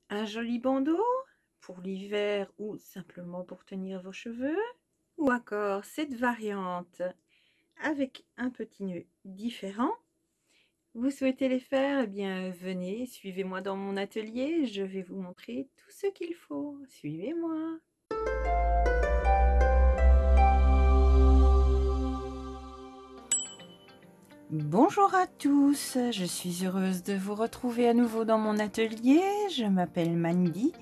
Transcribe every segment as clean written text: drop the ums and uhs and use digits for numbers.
Un joli bandeau pour l'hiver ou simplement pour tenir vos cheveux? Ou encore cette variante avec un petit nœud différent? Vous souhaitez les faire? Eh bien, venez, suivez-moi dans mon atelier, je vais vous montrer tout ce qu'il faut. Suivez-moi. Bonjour à tous, je suis heureuse de vous retrouver à nouveau dans mon atelier. Je m'appelle Mandy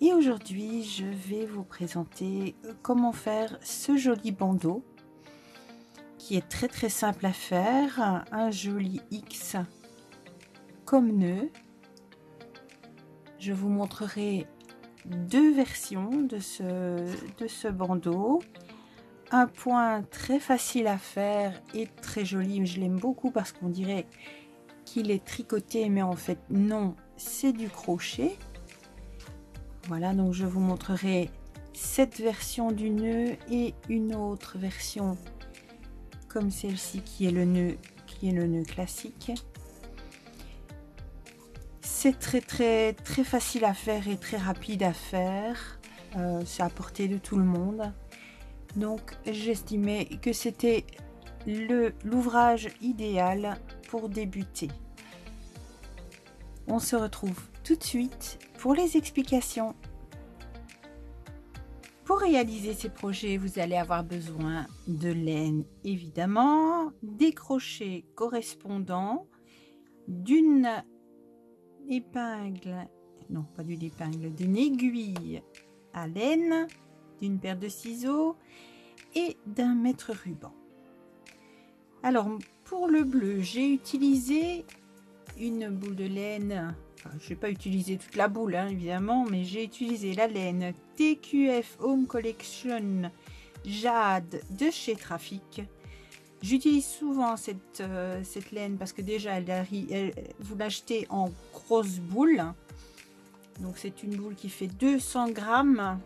et aujourd'hui je vais vous présenter comment faire ce joli bandeau qui est très simple à faire. Un joli X comme nœud. Je vous montrerai deux versions de ce bandeau. Un point très facile à faire et très joli, je l'aime beaucoup parce qu'on dirait qu'il est tricoté, mais en fait non, c'est du crochet. Voilà, donc je vous montrerai cette version du nœud et une autre version comme celle-ci qui est le nœud classique. C'est très facile à faire et très rapide à faire. C'est à portée de tout le monde. Donc j'estimais que c'était l'ouvrage idéal pour débuter. On se retrouve tout de suite pour les explications. Pour réaliser ces projets, vous allez avoir besoin de laine évidemment, des crochets correspondants, d'une épingle, non pas d'une épingle, d'une aiguille à laine, d'une paire de ciseaux et d'un mètre ruban. Alors pour le bleu, j'ai utilisé une boule de laine, enfin, je n'ai pas utilisé toute la boule évidemment, mais j'ai utilisé la laine TQF Home Collection Jade de chez Trafic. J'utilise souvent cette laine parce que déjà vous l'achetez en grosse boule. Donc c'est une boule qui fait 200 grammes.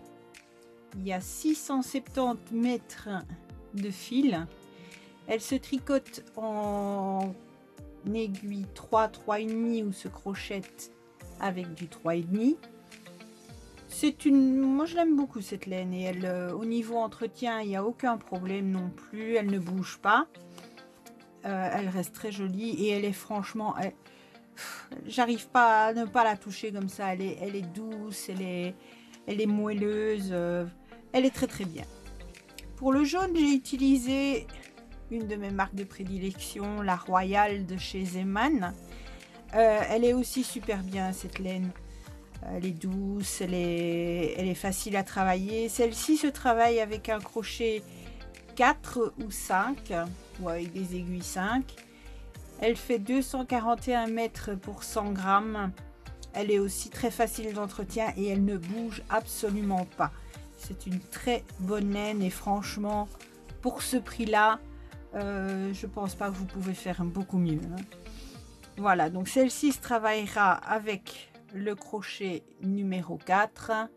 Il y a 670 mètres de fil. Elle se tricote en aiguille 3, 3,5 ou se crochette avec du 3,5. Moi je l'aime beaucoup cette laine et elle, au niveau entretien, il n'y a aucun problème non plus. Elle ne bouge pas. Elle reste très jolie et elle est franchement... J'arrive pas à ne pas la toucher comme ça. Elle est douce, elle est moelleuse. Elle est très bien. Pour le jaune, j'ai utilisé une de mes marques de prédilection, la Royale de chez Zeman. Elle est aussi super bien cette laine. Elle est douce, elle est facile à travailler. Celle-ci se travaille avec un crochet 4 ou 5 ou avec des aiguilles 5. Elle fait 241 mètres pour 100 grammes. Elle est aussi très facile d'entretien et elle ne bouge absolument pas. C'est une très bonne laine et franchement, pour ce prix-là, je pense pas que vous pouvez faire beaucoup mieux. Voilà, donc celle-ci se travaillera avec le crochet numéro 4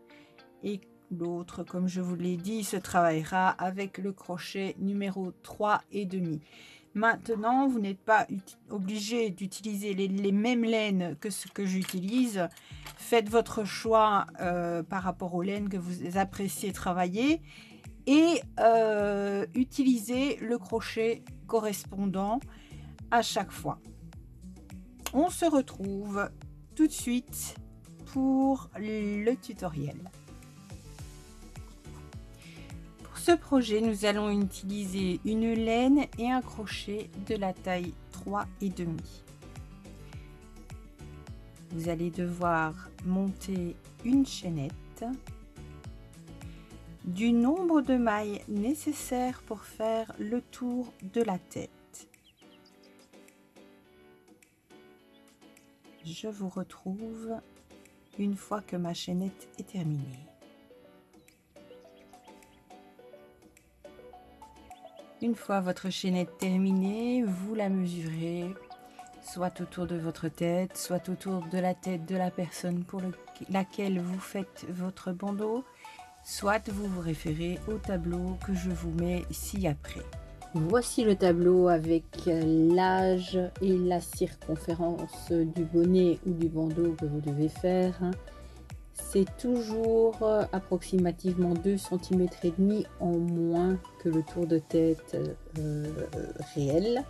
et l'autre, comme je vous l'ai dit, se travaillera avec le crochet numéro 3,5. Maintenant, vous n'êtes pas obligé d'utiliser les mêmes laines que ce que j'utilise. Faites votre choix par rapport aux laines que vous appréciez travailler et utilisez le crochet correspondant à chaque fois. On se retrouve tout de suite pour le tutoriel. Pour ce projet, nous allons utiliser une laine et un crochet de la taille 3,5. Vous allez devoir monter une chaînette du nombre de mailles nécessaires pour faire le tour de la tête. Je vous retrouve une fois que ma chaînette est terminée. Une fois votre chaînette terminée, vous la mesurez soit autour de votre tête, soit autour de la tête de la personne pour laquelle vous faites votre bandeau, soit vous vous référez au tableau que je vous mets ci-après. Voici le tableau avec l'âge et la circonférence du bonnet ou du bandeau que vous devez faire. C'est toujours approximativement 2,5 cm en moins que le tour de tête réel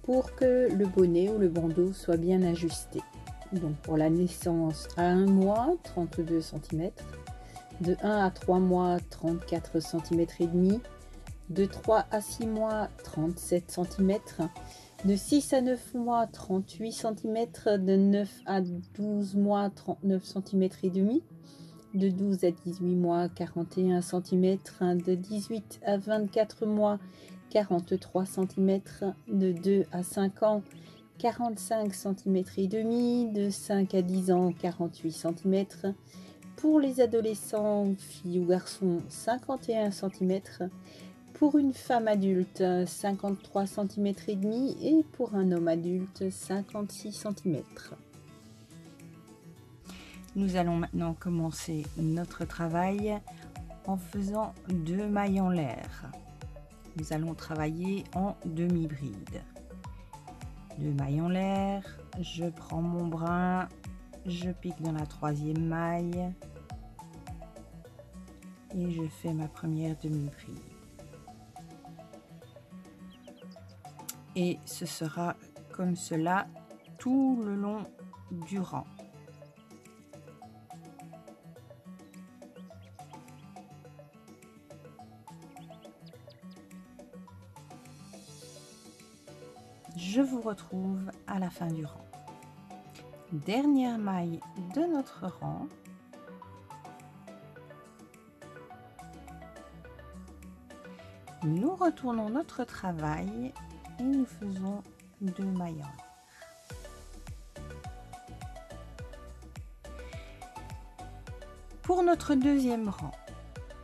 pour que le bonnet ou le bandeau soit bien ajusté. Donc pour la naissance à 1 mois, 32 cm, de 1 à 3 mois, 34 cm et demi, de 3 à 6 mois, 37 cm, de 6 à 9 mois, 38 cm, de 9 à 12 mois, 39 cm et demi, de 12 à 18 mois, 41 cm, de 18 à 24 mois, 43 cm, de 2 à 5 ans, 45 cm et demi, de 5 à 10 ans, 48 cm, pour les adolescents, filles ou garçons, 51 cm, pour une femme adulte, 53 cm et demi, et pour un homme adulte, 56 cm. Nous allons maintenant commencer notre travail en faisant 2 mailles en l'air. Nous allons travailler en demi-bride. 2 mailles en l'air, je prends mon brin, je pique dans la 3e maille et je fais ma première demi-bride. Et ce sera comme cela tout le long du rang. Je vous retrouve à la fin du rang. Dernière maille de notre rang. Nous retournons notre travail et nous faisons 2 mailles en l'air. Pour notre deuxième rang,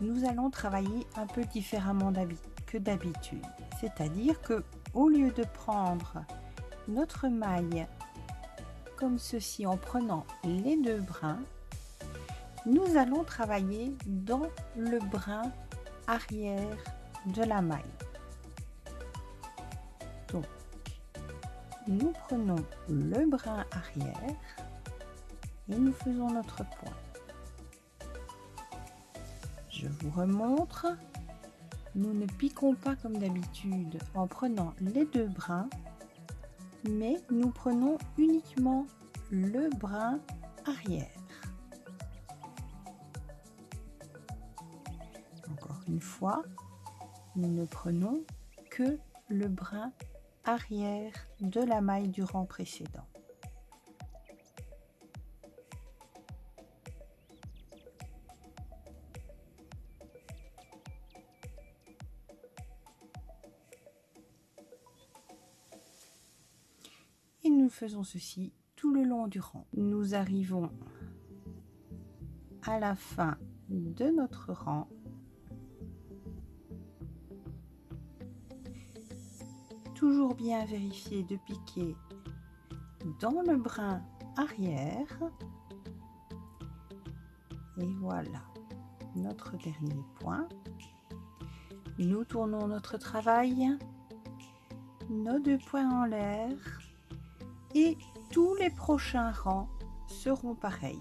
nous allons travailler un peu différemment que d'habitude. C'est-à-dire que au lieu de prendre notre maille comme ceci en prenant les 2 brins, nous allons travailler dans le brin arrière de la maille. Donc, nous prenons le brin arrière et nous faisons notre point. Je vous remontre. Nous ne piquons pas comme d'habitude en prenant les 2 brins, mais nous prenons uniquement le brin arrière. Encore une fois, nous ne prenons que le brin arrière de la maille du rang précédent. Et nous faisons ceci tout le long du rang. Nous arrivons à la fin de notre rang. Toujours bien vérifier de piquer dans le brin arrière. Et voilà notre dernier point. Nous tournons notre travail, nos 2 points en l'air et tous les prochains rangs seront pareils.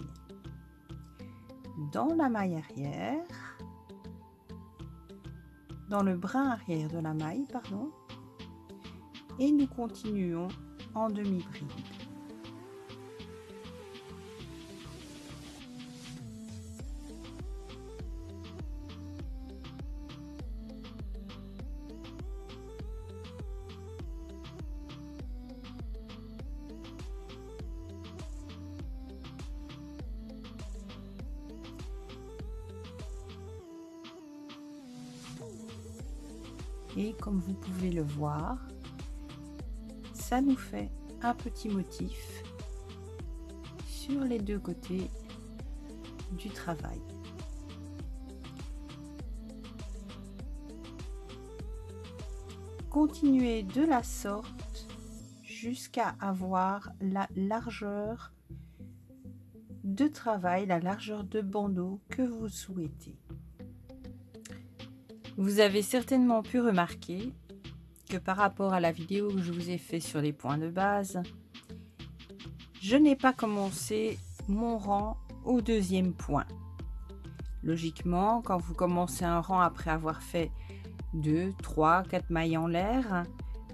Dans la maille arrière, dans le brin arrière de la maille, pardon, et nous continuons en demi-bride. Et comme vous pouvez le voir, ça nous fait un petit motif sur les 2 côtés du travail. Continuez de la sorte jusqu'à avoir la largeur de travail, la largeur de bandeau que vous souhaitez. Vous avez certainement pu remarquer que par rapport à la vidéo que je vous ai fait sur les points de base, je n'ai pas commencé mon rang au deuxième point. Logiquement, quand vous commencez un rang après avoir fait 2, 3, 4 mailles en l'air,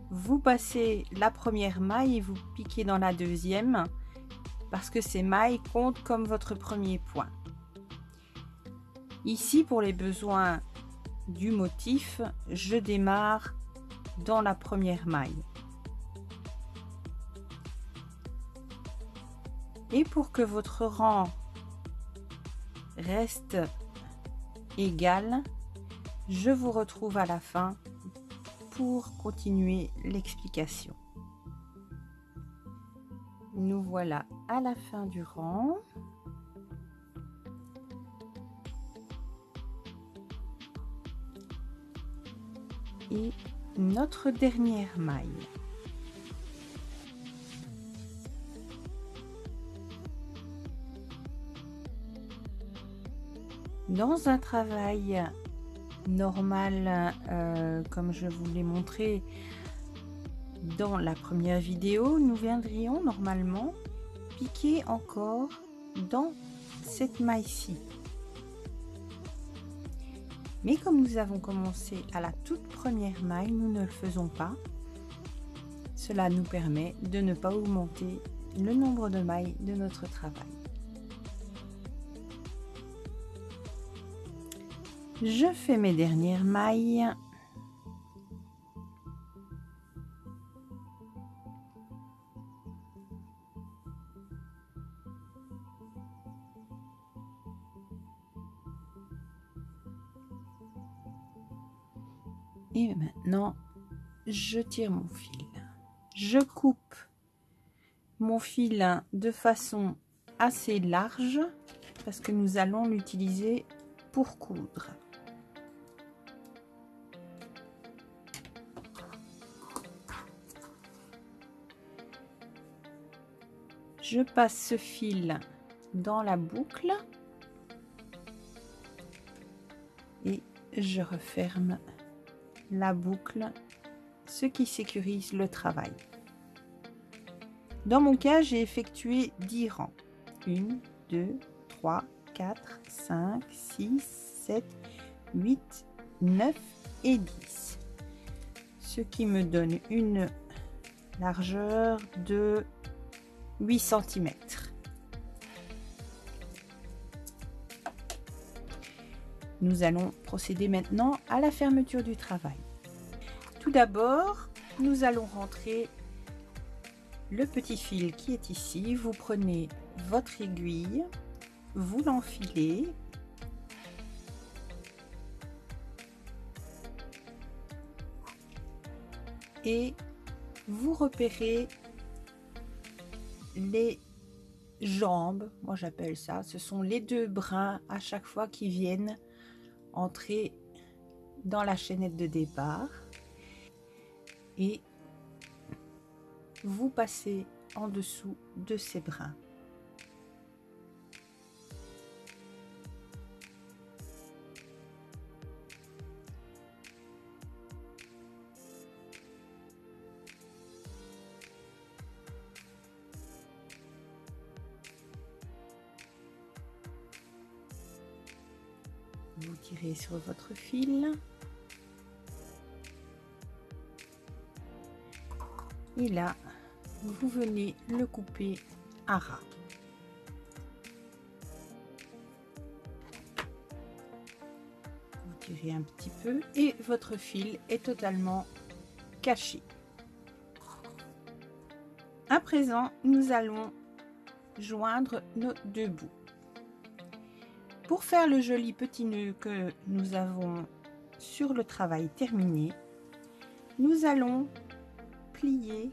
vous passez la première maille et vous piquez dans la deuxième parce que ces mailles comptent comme votre premier point. Ici, pour les besoins du motif, je démarre dans la première maille. Et pour que votre rang reste égal, je vous retrouve à la fin pour continuer l'explication. Nous voilà à la fin du rang. Et notre dernière maille. Dans un travail normal, comme je vous l'ai montré dans la première vidéo, nous viendrions normalement piquer encore dans cette maille-ci. Mais comme nous avons commencé à la toute première maille, nous ne le faisons pas. Cela nous permet de ne pas augmenter le nombre de mailles de notre travail. Je fais mes dernières mailles. Et maintenant, je tire mon fil. Je coupe mon fil de façon assez large parce que nous allons l'utiliser pour coudre. Je passe ce fil dans la boucle et je referme la boucle, ce qui sécurise le travail. Dans mon cas, j'ai effectué 10 rangs. 1, 2, 3, 4, 5, 6, 7, 8, 9 et 10. Ce qui me donne une largeur de 8 cm. Nous allons procéder maintenant à la fermeture du travail. Tout d'abord, nous allons rentrer le petit fil qui est ici. Vous prenez votre aiguille, vous l'enfilez et vous repérez les jambes, moi j'appelle ça, ce sont les deux brins à chaque fois qui viennent entrer dans la chaînette de départ et vous passez en dessous de ces brins. Vous tirez sur votre fil et là vous venez le couper à ras. Vous tirez un petit peu et votre fil est totalement caché. À présent, nous allons joindre nos deux bouts. Pour faire le joli petit nœud que nous avons sur le travail terminé, nous allons plier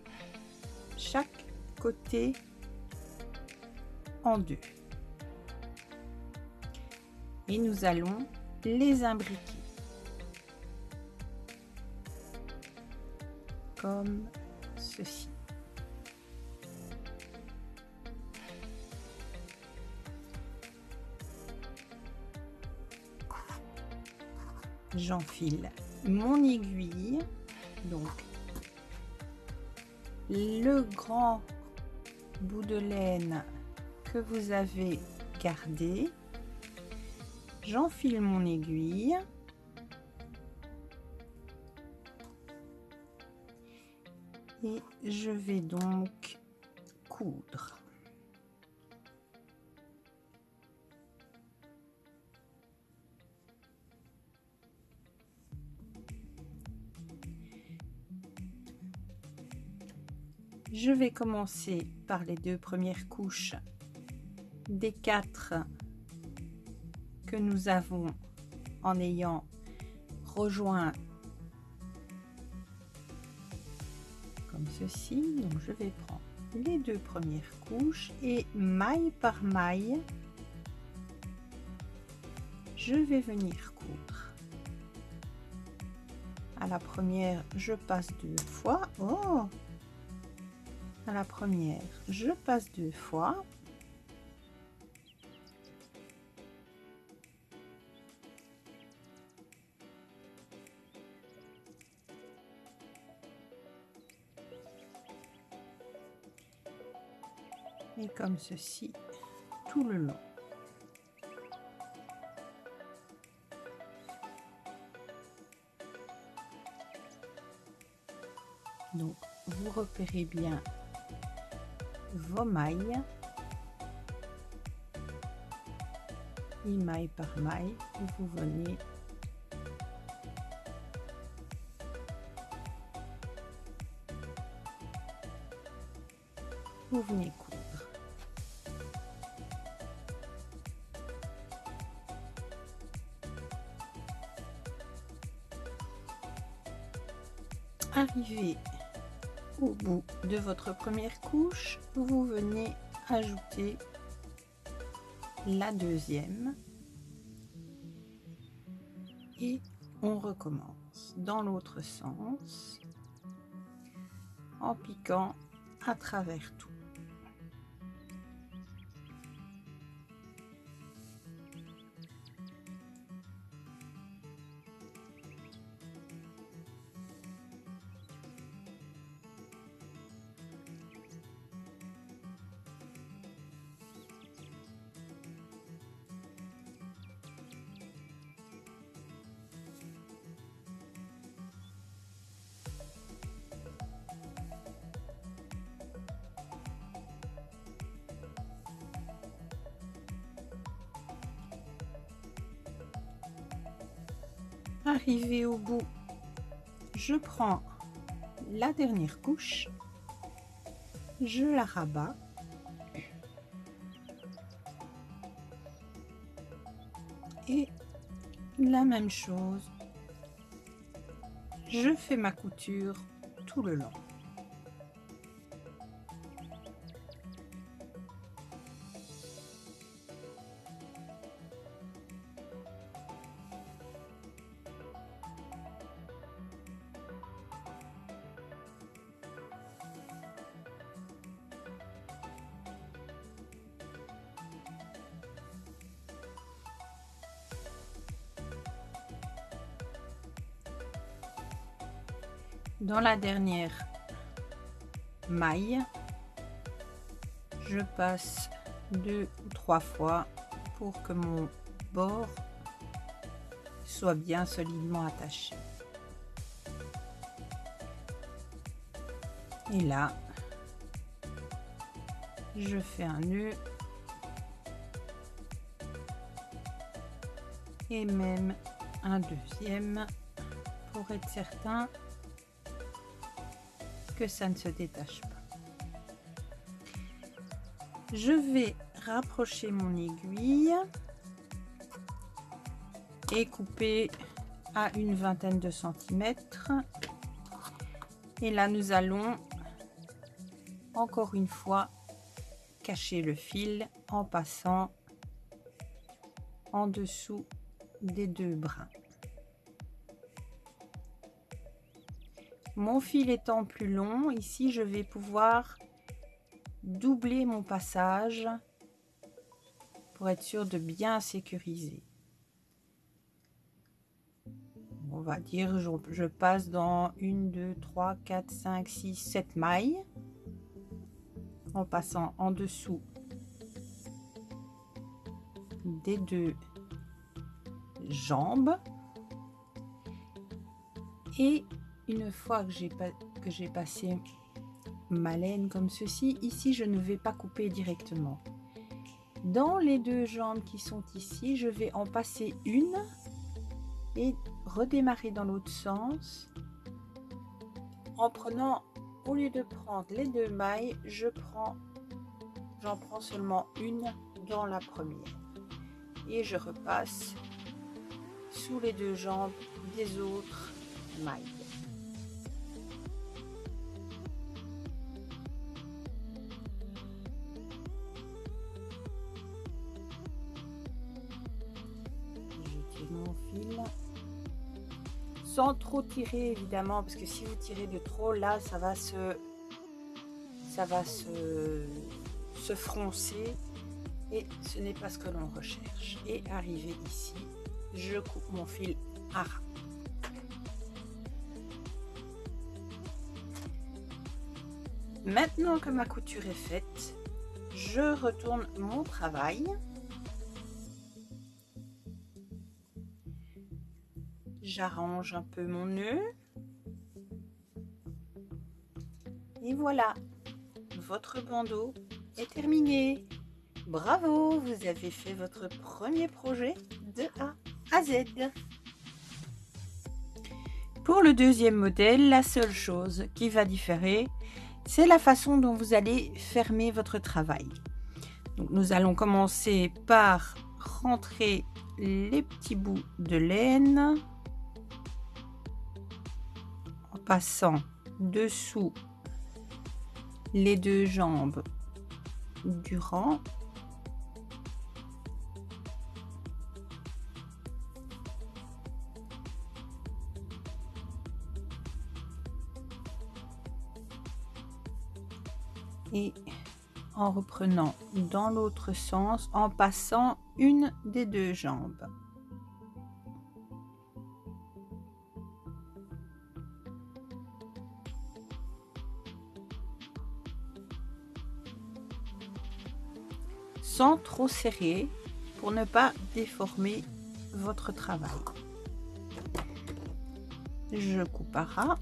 chaque côté en deux et nous allons les imbriquer comme ceci. J'enfile mon aiguille, donc le grand bout de laine que vous avez gardé, j'enfile mon aiguille et je vais donc coudre. Je vais commencer par les 2 premières couches des 4 que nous avons en ayant rejoint comme ceci. Donc je vais prendre les 2 premières couches et maille par maille, je vais venir coudre. À la première, je passe 2 fois. Oh! À la première, je passe 2 fois. Et comme ceci, tout le long. Donc, vous repérez bien vos mailles, et maille par maille, et vous venez coudre. Arrivé au bout de votre première couche, vous venez ajouter la deuxième et on recommence dans l'autre sens en piquant à travers tout. Arrivé au bout, je prends la dernière couche, je la rabats et la même chose, je fais ma couture tout le long. Dans la dernière maille, je passe 2 ou 3 fois pour que mon bord soit bien solidement attaché. Et là, je fais un nœud et même un deuxième pour être certain que ça ne se détache pas. Je vais rapprocher mon aiguille et couper à une vingtaine de centimètres. Et là, nous allons encore une fois cacher le fil en passant en dessous des 2 brins. Mon fil étant plus long, ici je vais pouvoir doubler mon passage pour être sûr de bien sécuriser. On va dire je passe dans 1, 2, 3, 4, 5, 6, 7 mailles. en passant en dessous des deux jambes. Et une fois que j'ai passé ma laine comme ceci, ici je ne vais pas couper directement. Dans les deux jambes qui sont ici, je vais en passer une et redémarrer dans l'autre sens en prenant, au lieu de prendre les deux mailles, j'en prends seulement une dans la première et je repasse sous les deux jambes des autres mailles. Je tire mon fil sans trop tirer évidemment, parce que si vous tirez de trop, là ça va se froncer et ce n'est pas ce que l'on recherche. Et arrivé ici, je coupe mon fil à ras. Maintenant que ma couture est faite, je retourne mon travail. J'arrange un peu mon nœud. Et voilà, votre bandeau est terminé. Bravo, vous avez fait votre premier projet de A à Z. Pour le deuxième modèle, la seule chose qui va différer, c'est la façon dont vous allez fermer votre travail. Donc, nous allons commencer par rentrer les petits bouts de laine en passant dessous les deux jambes du rang. Et en reprenant dans l'autre sens en passant une des deux jambes. Sans trop serrer pour ne pas déformer votre travail. Je coupe à ras.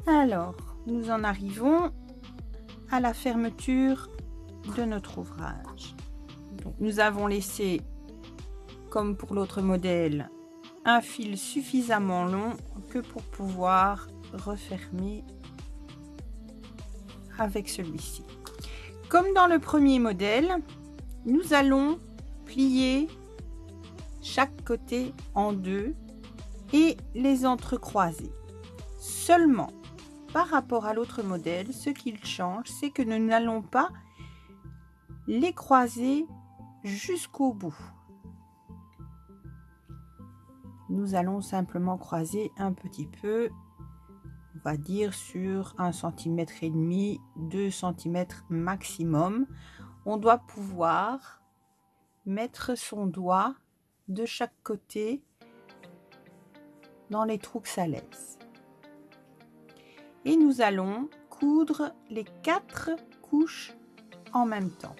Alors, nous en arrivons à la fermeture de notre ouvrage. Donc, nous avons laissé, comme pour l'autre modèle, un fil suffisamment long que pour pouvoir refermer avec celui-ci. Comme dans le premier modèle, nous allons plier chaque côté en deux et les entrecroiser. Seulement, par rapport à l'autre modèle, ce qu'il change, c'est que nous n'allons pas les croiser jusqu'au bout. Nous allons simplement croiser un petit peu, on va dire sur 1,5 cm, 2 cm maximum. On doit pouvoir mettre son doigt de chaque côté dans les trous que ça laisse. Et nous allons coudre les 4 couches en même temps.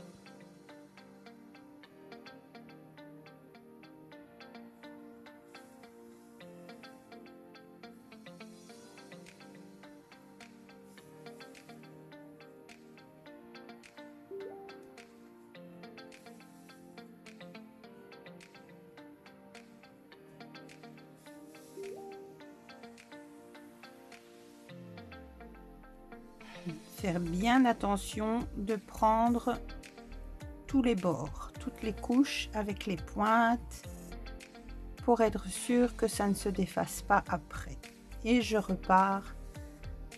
Faire bien attention de prendre tous les bords, toutes les couches avec les pointes pour être sûr que ça ne se défasse pas après. Et je repars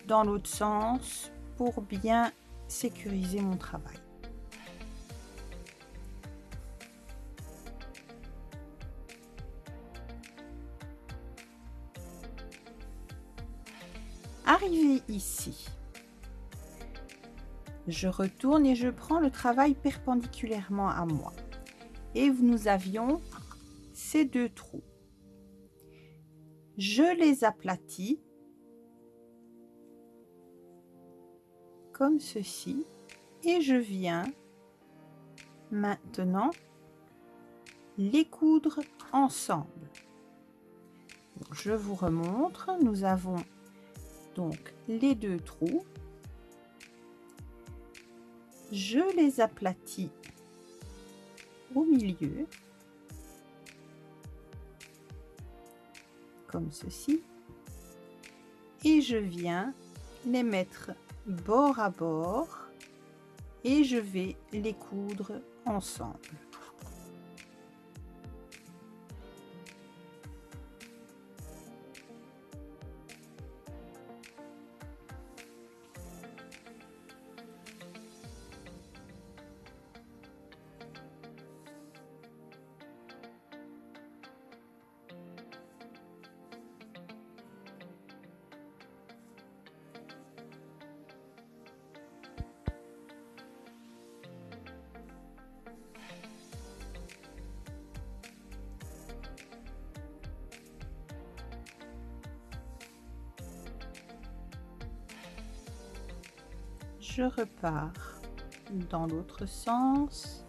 dans l'autre sens pour bien sécuriser mon travail. Arrivé ici, je retourne et je prends le travail perpendiculairement à moi. Et nous avions ces deux trous. Je les aplatis comme ceci et je viens maintenant les coudre ensemble. Donc, je vous remontre, nous avons donc les deux trous, je les aplatis au milieu comme ceci et je viens les mettre bord à bord et je vais les coudre ensemble. Je repars dans l'autre sens.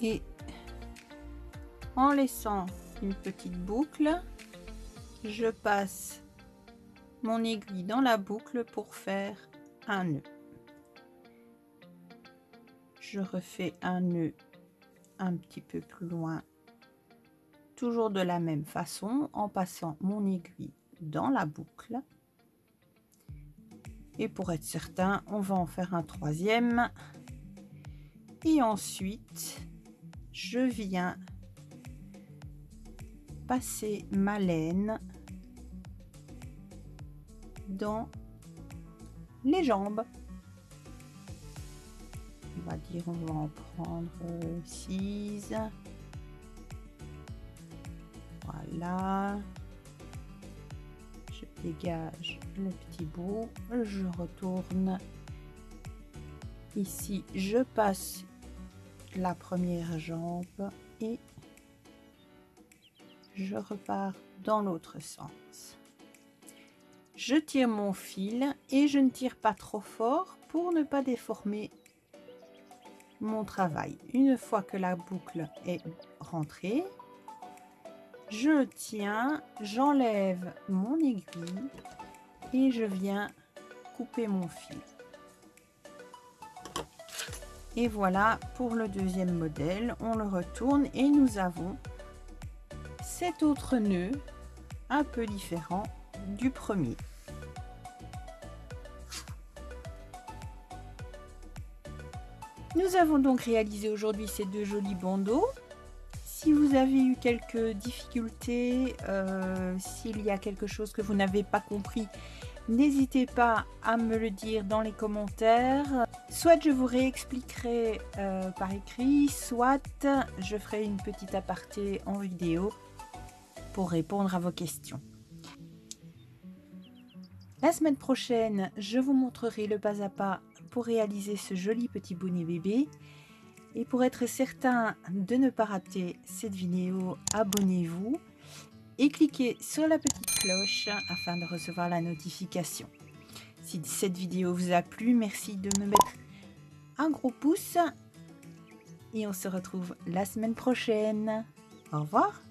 Et en laissant une petite boucle, je passe mon aiguille dans la boucle pour faire un nœud. Je refais un nœud un petit peu plus loin, toujours de la même façon, en passant mon aiguille dans la boucle. Et pour être certain, on va en faire un troisième. Et ensuite, je viens passer ma laine dans les jambes. On va dire, on va en prendre 6. Voilà. Je dégage le petit bout. Je retourne. Ici, je passe la première jambe et je repars dans l'autre sens. Je tire mon fil et je ne tire pas trop fort pour ne pas déformer mon travail. Une fois que la boucle est rentrée, je tiens, j'enlève mon aiguille et je viens couper mon fil. Et voilà pour le deuxième modèle. On le retourne et nous avons cet autre nœud un peu différent du premier. Nous avons donc réalisé aujourd'hui ces deux jolis bandeaux. Si vous avez eu quelques difficultés, s'il y a quelque chose que vous n'avez pas compris, n'hésitez pas à me le dire dans les commentaires. Soit je vous réexpliquerai par écrit, soit je ferai une petite aparté en vidéo pour répondre à vos questions. La semaine prochaine, je vous montrerai le pas à pas pour réaliser ce joli petit bonnet bébé. Et pour être certain de ne pas rater cette vidéo, abonnez-vous et cliquez sur la petite cloche afin de recevoir la notification. Si cette vidéo vous a plu, merci de me mettre un gros pouce et on se retrouve la semaine prochaine. Au revoir.